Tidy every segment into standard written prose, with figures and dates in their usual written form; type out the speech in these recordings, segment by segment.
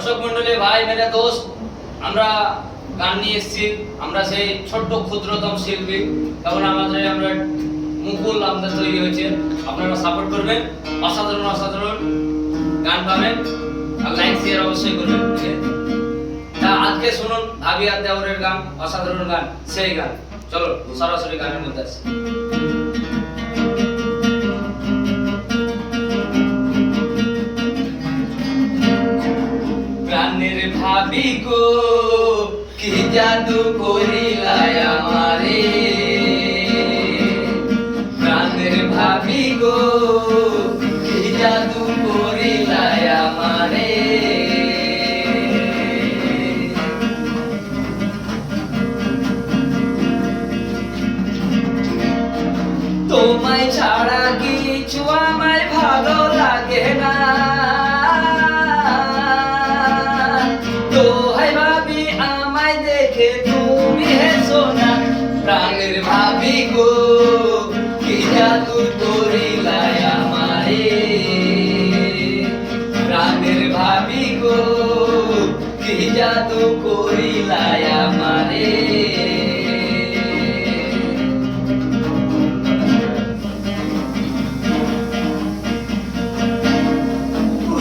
দর্শক মণ্ডলী, ভাই মেরে দোস্ত, আমরা গান নিয়ে এসেছি। আমরা সেই ছোট্ট ক্ষুদ্রতম শিল্পী, তখন আমরা মুকুল আমাদের তৈরি হয়েছে। আপনারা সাপোর্ট করবেন, অসাধারণ অসাধারণ গান পাবেন, আর লাইক শেয়ার অবশ্যই করবেন। তা আজকে শুনুন ভাবি আর দেওরের গান, অসাধারণ গান, সেই গান। চলো সরাসরি গানের মধ্যে আসি। প্রাণের ভাবি গো, কি জাদু করিলাই আমারে। প্রাণের ভাবি গো, কি জাদু করিলাই আমারে। তোমায় ছাড়া কিছু আমায় ভালো লাগে না। দোহাই ভাবি আমায় দেখে তুমি হেসো না। প্রাণের ভাবি গো, কি জাদু করিলাই আমারে। প্রাণের ভাবি গো, কি জাদু করিলাই আমারে।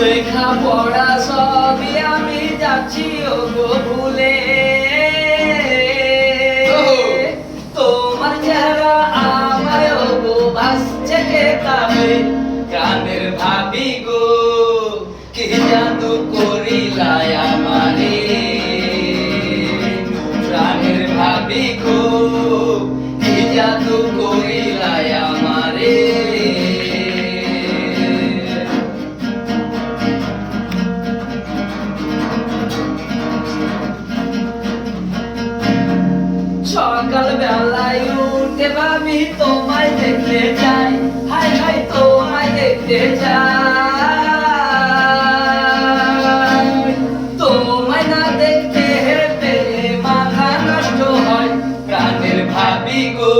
লেখা পড়া সবই আমি যাচ্ছি ও গো ভুলে। তোমার চেহারা আমায় ও গো ভাসছে কেতাবে। প্রাণের ভাবি গো, কি জাদু করিলাই আমারে। প্রাণের ভাবি গো, কি জাদু করিলাই আমারে। সকাল বেলায় উঠে ভাবি তোমায় দেখতে চাই। হাই হাই তোমায় দেখতে চাই। তোমায় না দেখতে পেলে মাথা নষ্ট হয়। প্রাণের ভাবি গো,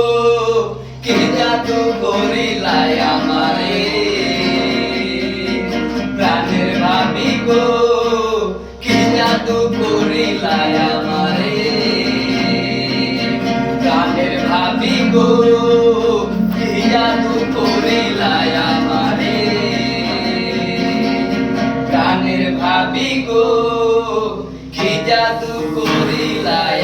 কি জাদু করিলাই আমারে। প্রাণের ভাবি গো, কি জাদু করিলাই আমারে। প্রাণের ভাবি গো, কি জাদু করিলাই আমারে। প্রাণের ভাবি গো, কি জাদু করিলাই